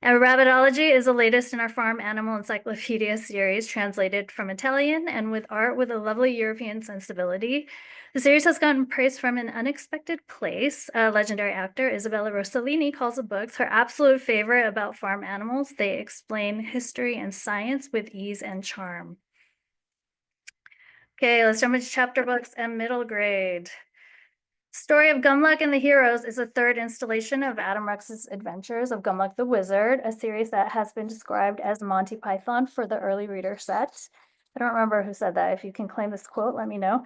And Rabbitology is the latest in our Farm Animal Encyclopedia series, translated from Italian and with art with a lovely European sensibility. The series has gotten praise from an unexpected place. Legendary actor Isabella Rossellini calls the books her absolute favorite about farm animals. They explain history and science with ease and charm. Okay, let's jump into chapter books and middle grade. Story of Gumluck and the Heroes is the 3rd installation of Adam Rex's Adventures of Gumluck the Wizard, a series that has been described as Monty Python for the early reader set. I don't remember who said that. If you can claim this quote, let me know.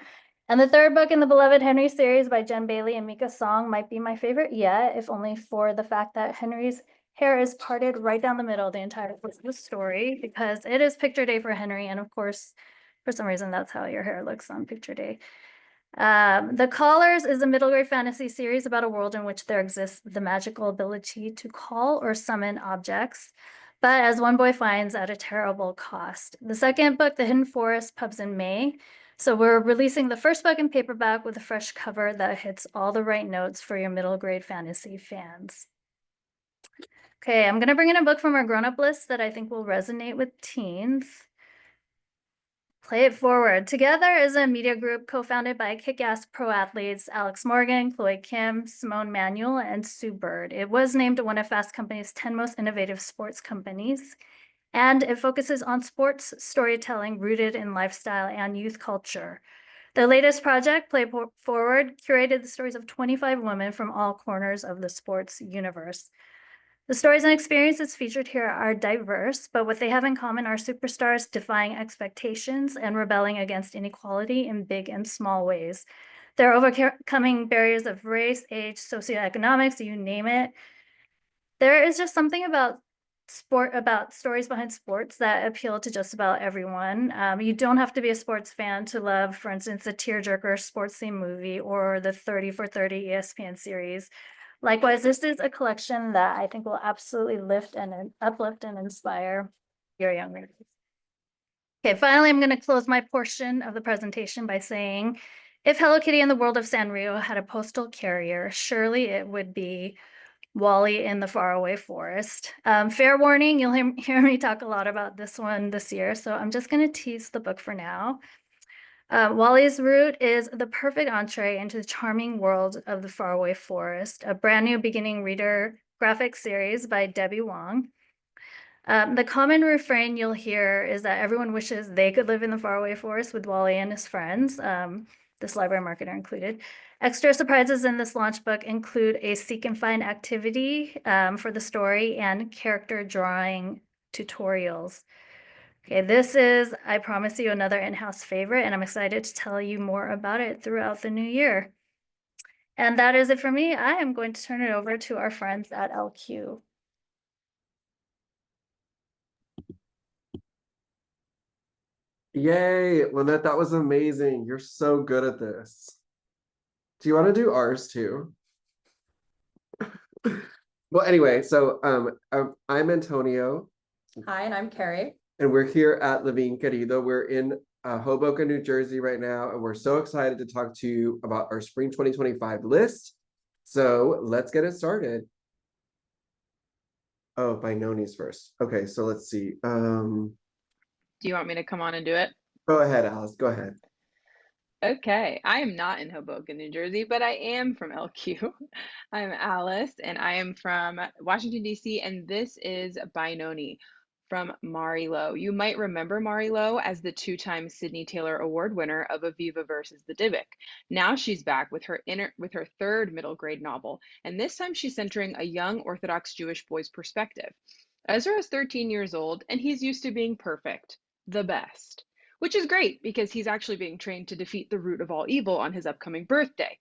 And the 3rd book in the beloved Henry series by Jen Bailey and Mika Song might be my favorite yet, if only for the fact that Henry's hair is parted right down the middle the entire course of the story, because it is picture day for Henry, and of course, for some reason, that's how your hair looks on picture day. The Callers is a middle grade fantasy series about a world in which there exists the magical ability to call or summon objects, but as one boy finds, at a terrible cost. The 2nd book, The Hidden Forest, pubs in May. So we're releasing the 1st book in paperback with a fresh cover that hits all the right notes for your middle grade fantasy fans. Okay, I'm gonna bring in a book from our grown-up list that I think will resonate with teens. Play It Forward. Together is a media group co-founded by kick-ass pro athletes Alex Morgan, Chloe Kim, Simone Manuel, and Sue Bird. It was named one of Fast Company's 10 most innovative sports companies, and it focuses on sports storytelling rooted in lifestyle and youth culture. Their latest project, Play It Forward, curated the stories of 25 women from all corners of the sports universe. The stories and experiences featured here are diverse, but what they have in common are superstars defying expectations and rebelling against inequality in big and small ways. They're overcoming barriers of race, age, socioeconomics, you name it. There is just something about stories behind sports that appeal to just about everyone. You don't have to be a sports fan to love, for instance, the tearjerker sports theme movie or the 30 for 30 ESPN series. Likewise, this is a collection that I think will absolutely uplift and inspire your young readers. Okay, finally, I'm going to close my portion of the presentation by saying, if Hello Kitty and the World of Sanrio had a postal carrier, surely it would be Wally in the Faraway Forest. Fair warning, you'll hear me talk a lot about this one this year, so I'm just going to tease the book for now. Wally's Route is the perfect entree into the charming world of the Faraway Forest, a brand new beginning reader graphic series by Debbie Wong. The common refrain you'll hear is that everyone wishes they could live in the Faraway Forest with Wally and his friends, this library marketer included. Extra surprises in this launch book include a seek and find activity for the story and character drawing tutorials. Okay, this is, I promise you, another in-house favorite, and I'm excited to tell you more about it throughout the new year. And that is it for me. I am going to turn it over to our friends at LQ. Yay, Lynette, that was amazing. You're so good at this. Do you want to do ours too? Well, anyway, so I'm Antonio, Hi, and I'm Carrie. and we're here at Levine Querido. We're in Hoboken, New Jersey right now, and we're so excited to talk to you about our spring 2025 list. So let's get it started. Oh, by Noni's first. Okay, so let's see. Do you want me to come on and do it? Go ahead, Alice. Go ahead. Okay, I am not in Hoboken, New Jersey, but I am from LQ. I'm Alice, and I am from Washington, D.C., and this is By Noni from Mari Lowe. You might remember Mari Lowe as the two-time Sidney Taylor Award winner of Aviva versus the Dybbuk. Now she's back with her third middle grade novel, and this time she's centering a young Orthodox Jewish boy's perspective. Ezra is 13 years old, and he's used to being perfect, the best. Which is great because he's actually being trained to defeat the root of all evil on his upcoming birthday.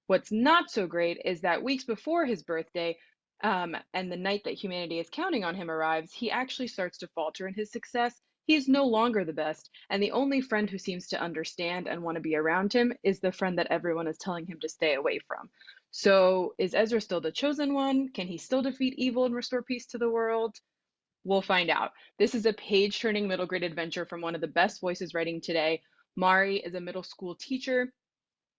What's not so great is that weeks before his birthday, and the night that humanity is counting on him arrives, he actually starts to falter in his success. He is no longer the best, and the only friend who seems to understand and want to be around him is the friend that everyone is telling him to stay away from. So, is Ezra still the chosen one? Can he still defeat evil and restore peace to the world? We'll find out. This is a page-turning middle grade adventure from one of the best voices writing today. Mari is a middle school teacher,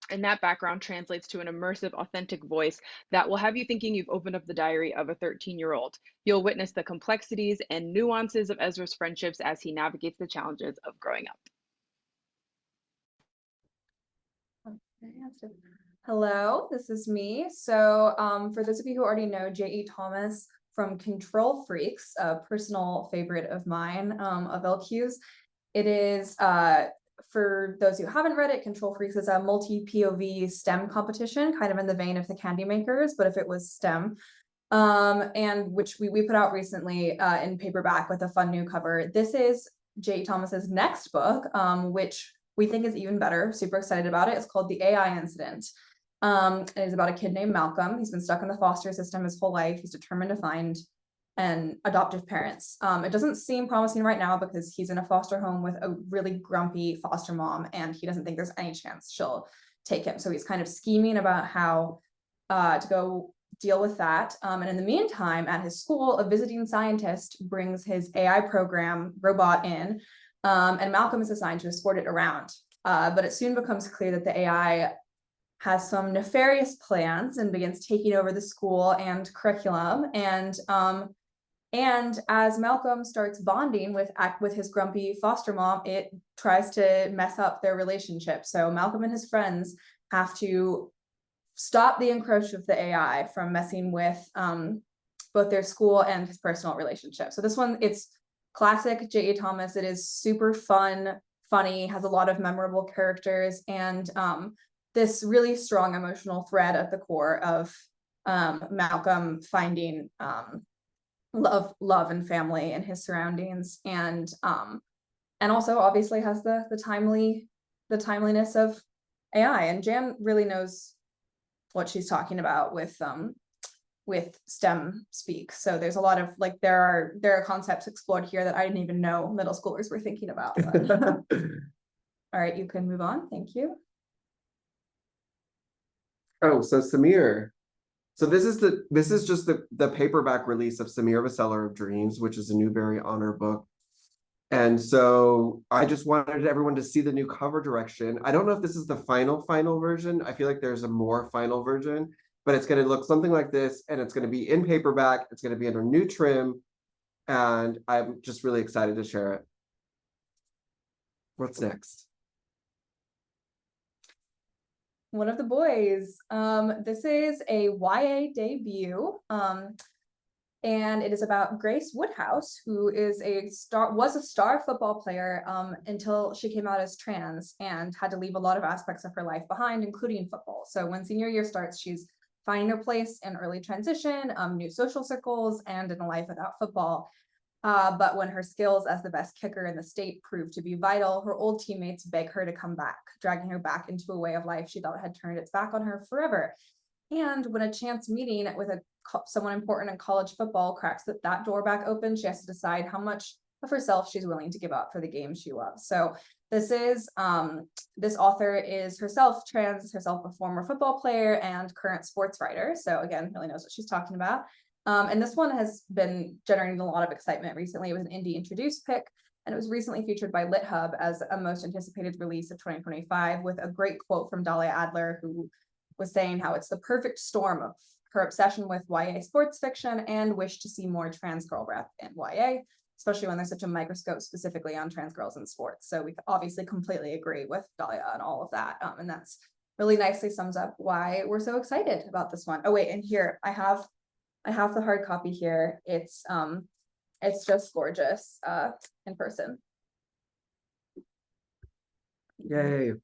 and that background translates to an immersive, authentic voice that will have you thinking you've opened up the diary of a 13-year-old. You'll witness the complexities and nuances of Ezra's friendships as he navigates the challenges of growing up. Hello, this is me. So for those of you who already know J.E. Thomas from Control Freaks, a personal favorite of mine, of LQ's. It is, for those who haven't read it, Control Freaks is a multi-POV STEM competition, kind of in the vein of the Candy Makers, but if it was STEM, and which we put out recently in paperback with a fun new cover. This is J.E. Thomas's next book, which we think is even better. Super excited about it. It's called The AI Incident. It is about a kid named Malcolm. He's been stuck in the foster system his whole life. He's determined to find an adoptive parents. It doesn't seem promising right now because he's in a foster home with a really grumpy foster mom, and he doesn't think there's any chance she'll take him. So he's kind of scheming about how to go deal with that. And in the meantime, at his school, a visiting scientist brings his AI program robot in, and Malcolm is assigned to escort it around. But it soon becomes clear that the AI has some nefarious plans and begins taking over the school and curriculum. And as Malcolm starts bonding with his grumpy foster mom, it tries to mess up their relationship. So Malcolm and his friends have to stop the encroachment of the AI from messing with both their school and his personal relationship. So this one, it's classic J.E. Thomas. It is super fun, funny, has a lot of memorable characters, and this really strong emotional thread at the core of Malcolm finding love and family in his surroundings, and also obviously has the timeliness of AI. And Jan really knows what she's talking about with STEM speak. So there's a lot of there are concepts explored here that I didn't even know middle schoolers were thinking about. All right, you can move on. Thank you. Oh, so Samir. So this is just the paperback release of Samir of A Seller of Dreams, which is a Newbery Honor book. And so I just wanted everyone to see the new cover direction. I don't know if this is the final version. I feel like there's a more final version, but it's going to look something like this, and it's going to be in paperback. It's going to be under new trim, and I'm just really excited to share it. What's next? One of the boys. This is a YA debut, and it is about Grace Woodhouse, who was a star football player until she came out as trans and had to leave a lot of aspects of her life behind, including football. So when senior year starts, she's finding her place in early transition, new social circles, and in a life without football. But when her skills as the best kicker in the state proved to be vital, her old teammates beg her to come back, dragging her back into a way of life she thought had turned its back on her forever. And when a chance meeting with someone important in college football cracks that door back open, she has to decide how much of herself she's willing to give up for the game she loves. So this author is herself trans, herself a former football player and current sports writer. So again, really knows what she's talking about. And this one has been generating a lot of excitement recently. It was an indie introduced pick, and it was recently featured by LitHub as a most anticipated release of 2025, with a great quote from Dahlia Adler, who was saying how it's the perfect storm of her obsession with YA sports fiction and wish to see more trans girl rep in YA, especially when there's such a microscope specifically on trans girls in sports. So we obviously completely agree with Dahlia on all of that. And that's really nicely sums up why we're so excited about this one. Oh wait, and here I have the hard copy here. It's just gorgeous in person. Yay.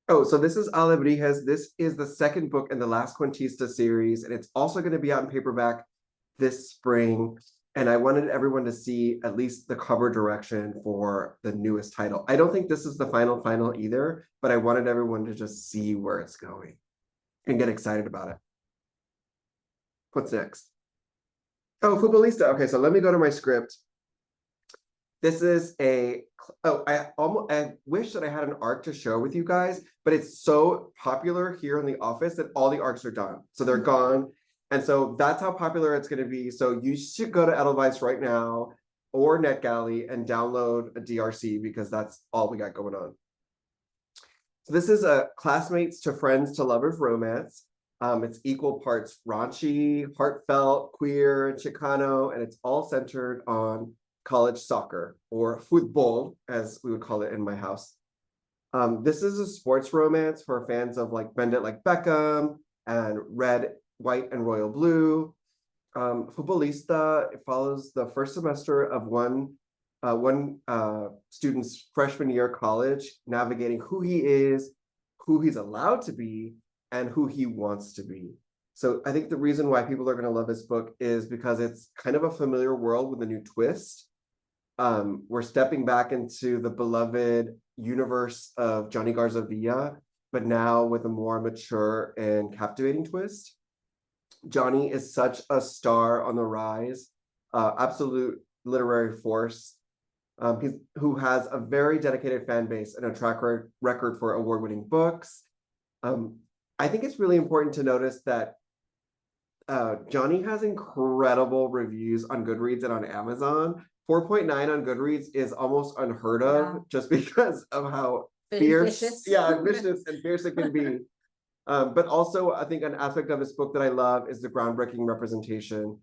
Oh, so this is Alebrijes. This is the second book in the Last Cuentista series, and it's also going to be out in paperback this spring. And I wanted everyone to see at least the cover direction for the newest title. I don't think this is the final either, but I wanted everyone to just see where it's going and get excited about it. What's next? Oh, Futbolista. Okay, so let me go to my script. This is I wish that I had an arc to share with you guys, but it's so popular here in the office that all the arcs are done. So they're gone. And so that's how popular it's going to be. So you should go to Edelweiss right now or NetGalley and download a DRC, because that's all we got going on. So this is a classmates to friends to lovers romance. It's equal parts raunchy, heartfelt, queer, Chicano, and it's all centered on college soccer, or football, as we would call it in my house. This is a sports romance for fans of like Bend It Like Beckham and Red, White, and Royal Blue. Futbolista, it follows the first semester of one student's freshman year of college, navigating who he is, who he's allowed to be, and who he wants to be. So I think the reason why people are going to love this book is because it's kind of a familiar world with a new twist. We're stepping back into the beloved universe of Johnny Garza Villa, but now with a more mature and captivating twist. Johnny is such a star on the rise, absolute literary force, who has a very dedicated fan base and a track record for award-winning books. I think it's really important to notice that Johnny has incredible reviews on Goodreads and on Amazon. 4.9 on Goodreads is almost unheard of, just because of how vicious and fierce it can be. But also, I think an aspect of this book that I love is the groundbreaking representation.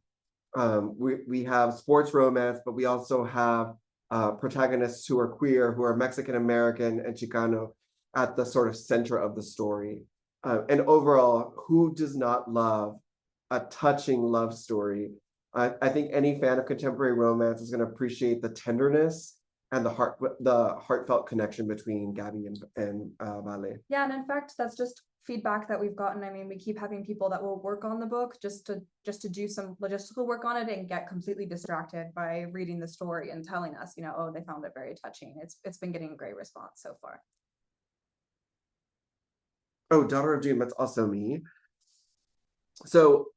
We have sports romance, but we also have protagonists who are queer, who are Mexican American and Chicano at the sort of center of the story. And overall, who does not love a touching love story? I think any fan of contemporary romance is going to appreciate the tenderness and the heartfelt connection between Gabby and Vale. Yeah, and in fact, that's just feedback that we've gotten. I mean, we keep having people that will work on the book just to do some logistical work on it and get completely distracted by reading the story and telling us, oh, they found it very touching. It's been getting a great response so far. Oh, Daughter of Doom, that's also me. So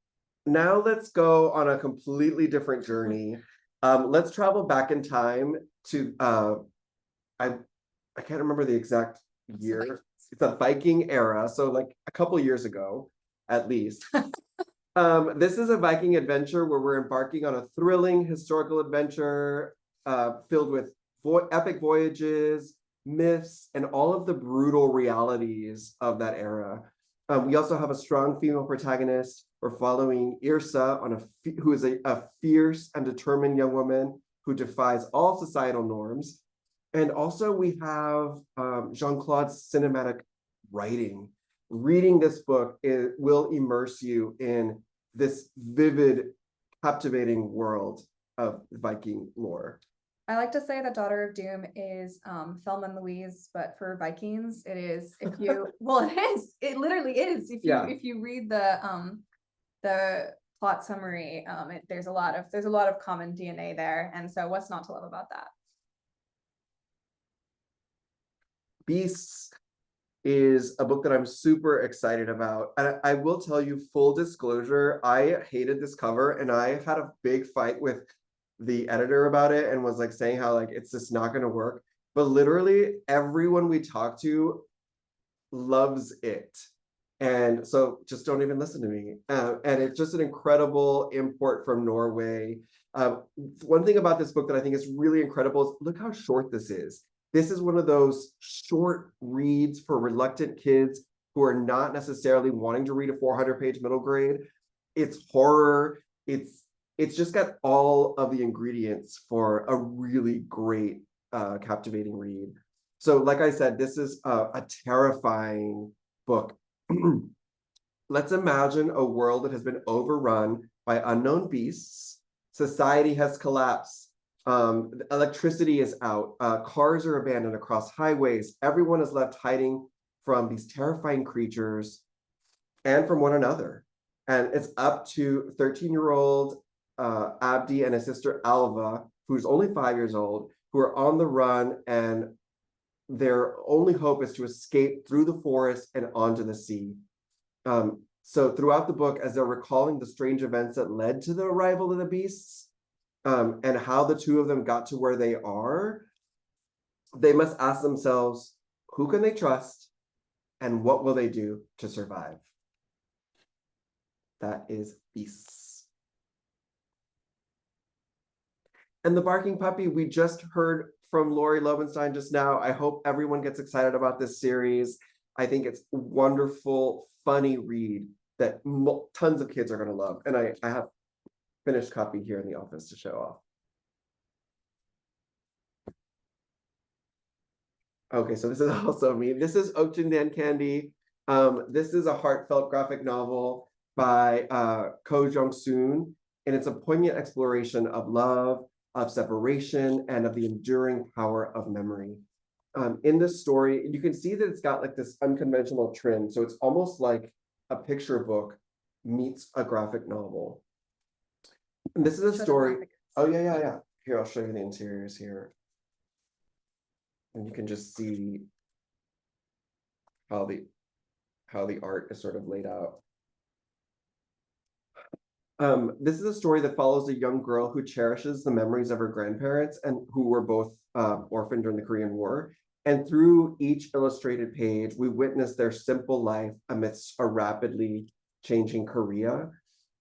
now let's go on a completely different journey. Let's travel back in time to I can't remember the exact year. It's a Viking era, so like a couple years ago, at least. This is a Viking adventure where we're embarking on a thrilling historical adventure filled with epic voyages, myths, and all of the brutal realities of that era. We also have a strong female protagonist. We're following Yrsa, who is a fierce and determined young woman who defies all societal norms. And also we have Jean-Claude's cinematic writing. Reading this book will immerse you in this vivid, captivating world of Viking lore. I like to say that Daughter of Doom is Thelma and Louise, but for Vikings, it is. Well, it is. It literally is. If you read the plot summary, there's a lot of common DNA there. And so what's not to love about that? Beasts is a book that I'm super excited about. And I will tell you, full disclosure, I hated this cover and I had a big fight with the editor about it and was like saying how like it's just not going to work. But literally everyone we talk to loves it. And so just don't even listen to me. And it's just an incredible import from Norway. One thing about this book that I think is really incredible is look how short this is. This is one of those short reads for reluctant kids who are not necessarily wanting to read a 400-page middle grade. It's horror. It's just got all of the ingredients for a really great, captivating read. So like I said, this is a terrifying book. Let's imagine a world that has been overrun by unknown beasts. Society has collapsed. Electricity is out. Cars are abandoned across highways. Everyone is left hiding from these terrifying creatures and from one another. And it's up to 13-year-old Abdi and his sister Alva, who's only 5 years old, who are on the run, and their only hope is to escape through the forest and onto the sea. So throughout the book, as they're recalling the strange events that led to the arrival of the beasts, and how the two of them got to where they are, they must ask themselves, who can they trust and what will they do to survive? That is Beasts. And the Barking Puppy, we just heard from Lori Lobenstine just now. I hope everyone gets excited about this series. I think it's a wonderful, funny read that tons of kids are going to love. And I have finished copy here in the office to show off. Okay, so this is also me. This is Ochenden Candy. This is a heartfelt graphic novel by Ko Jong-soon, and it's a poignant exploration of love, of separation, and of the enduring power of memory. In this story, you can see that it's got like this unconventional trim, so it's almost like a picture book meets a graphic novel. And this is a story. Oh, yeah. Here, I'll show you the interiors here. And you can just see how the art is sort of laid out. This is a story that follows a young girl who cherishes the memories of her grandparents and who were both orphaned during the Korean War. And through each illustrated page, we witness their simple life amidst a rapidly changing Korea.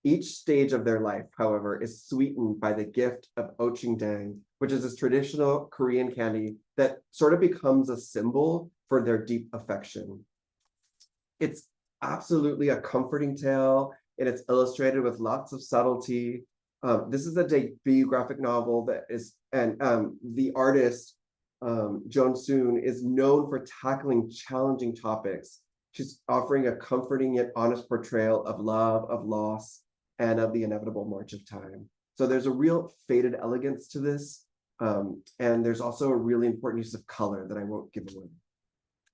Each stage of their life, however, is sweetened by the gift of ochingdang, which is this traditional Korean candy that sort of becomes a symbol for their deep affection. It's absolutely a comforting tale, and it's illustrated with lots of subtlety. This is a debut graphic novel that is, and the artist, Jong-soon, is known for tackling challenging topics. She's offering a comforting yet honest portrayal of love, of loss, and of the inevitable march of time. So there's a real faded elegance to this. And there's also a really important use of color that I won't give away.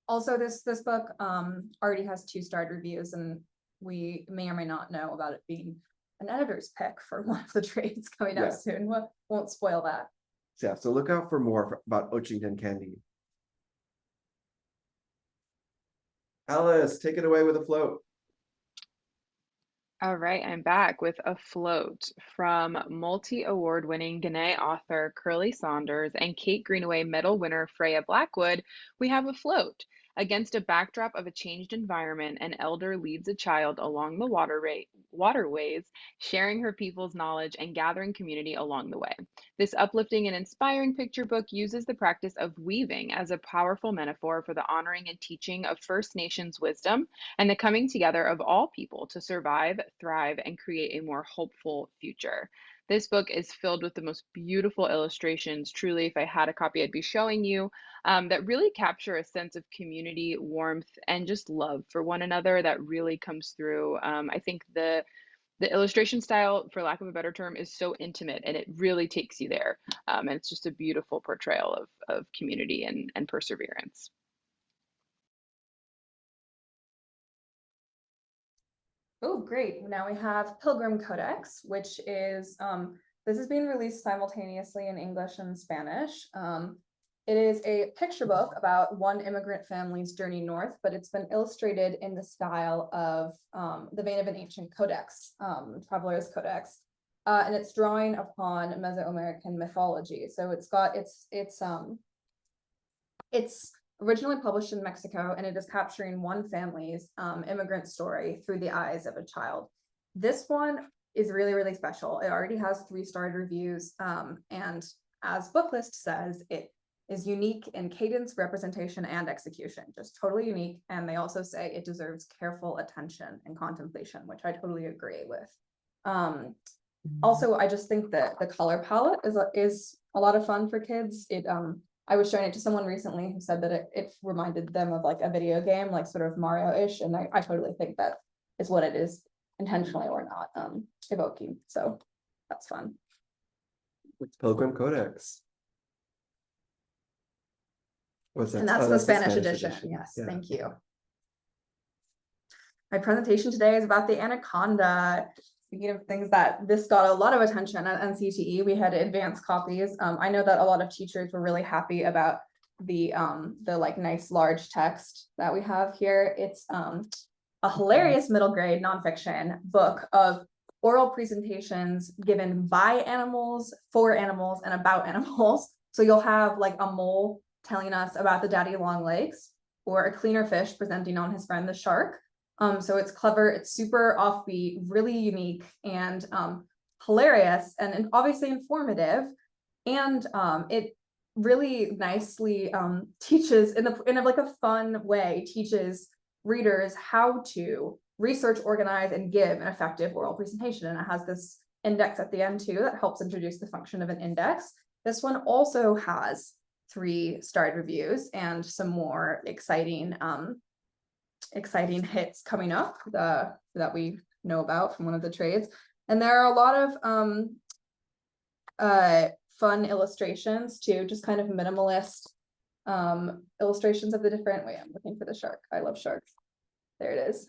Also, this book already has 2-star reviews, and we may or may not know about it being an editor's pick for one of the trades coming out soon. We won't spoil that. Yeah, so look out for more about Ochingden Candy. Alice, take it away with a float. All right, I'm back with A Float from multi-award winning Ghanaian author Curly Saunders and Kate Greenaway medal winner Freya Blackwood. We have a float. Against a backdrop of a changed environment, an elder leads a child along the waterways, sharing her people's knowledge and gathering community along the way. This uplifting and inspiring picture book uses the practice of weaving as a powerful metaphor for the honoring and teaching of First Nations wisdom and the coming together of all people to survive, thrive, and create a more hopeful future. This book is filled with the most beautiful illustrations. Truly, if I had a copy, I'd be showing you, that really capture a sense of community, warmth, and just love for one another that really comes through. I think the illustration style, for lack of a better term, is so intimate and it really takes you there. And it's just a beautiful portrayal of community and perseverance. Oh, great. Now we have Pilgrim Codex, which is, this is being released simultaneously in English and Spanish. It is a picture book about one immigrant family's journey north, but it's been illustrated in the style of the vein of an ancient codex, Traveler's Codex. And it's drawing upon Mesoamerican mythology. So it's originally published in Mexico, and it is capturing one family's immigrant story through the eyes of a child. This one is really, really special. It already has 3-starred reviews, and as Booklist says, it is unique in cadence, representation, and execution, just totally unique. And they also say it deserves careful attention and contemplation, which I totally agree with. Also, I just think that the color palette is a lot of fun for kids. I was showing it to someone recently who said that it reminded them of like a video game, like sort of Mario-ish, and I totally think that is what it is, intentionally or not, evoking. So that's fun. It's Pilgrim Codex. What's that? And that's Oh, the that's Spanish edition. Yes, Yeah. thank you. My presentation today is about the anaconda. Speaking of things that this got a lot of attention at NCTE, we had advanced copies. I know that a lot of teachers were really happy about the like nice large text that we have here. It's a hilarious middle grade nonfiction book of oral presentations given by animals, for animals, and about animals. So you'll have like a mole telling us about the daddy long legs, or a cleaner fish presenting on his friend the shark. So it's clever, it's super offbeat, really unique, and hilarious, and obviously informative. And it really nicely teaches in like a fun way, teaches readers how to research, organize, and give an effective oral presentation. And it has this index at the end too that helps introduce the function of an index. This one also has 3-starred reviews and some more exciting hits coming up that we know about from one of the trades. And there are a lot of fun illustrations too, just kind of minimalist illustrations of the different, wait, I'm looking for the shark. I love sharks. There it is.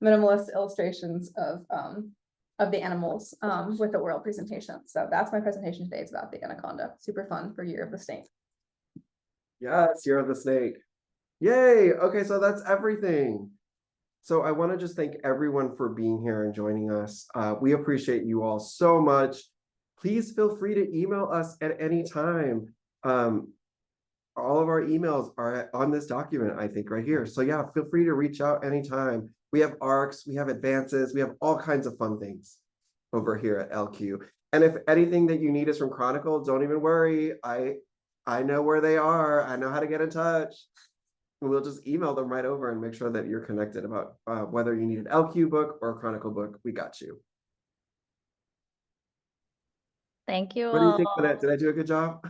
Minimalist illustrations of the animals with the oral presentation. So that's my presentation today. It's about the anaconda. Super fun for Year of the Snake. Yes, Year of the Snake. Yay! Okay, so that's everything. So I want to just thank everyone for being here and joining us. We appreciate you all so much. Please feel free to email us at any time. All of our emails are on this document, I think, right here. So yeah, feel free to reach out anytime. We have ARCs, we have advances, we have all kinds of fun things over here at LQ. And if anything that you need is from Chronicle, don't even worry. I know where they are. I know how to get in touch. We'll just email them right over and make sure that you're connected about whether you need an LQ book or a Chronicle book. We got you. Thank you What do you think, all. Lynette? Did I do a good job?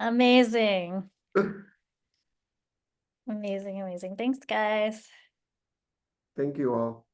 Amazing. Amazing, amazing. Thanks, guys. Thank you all.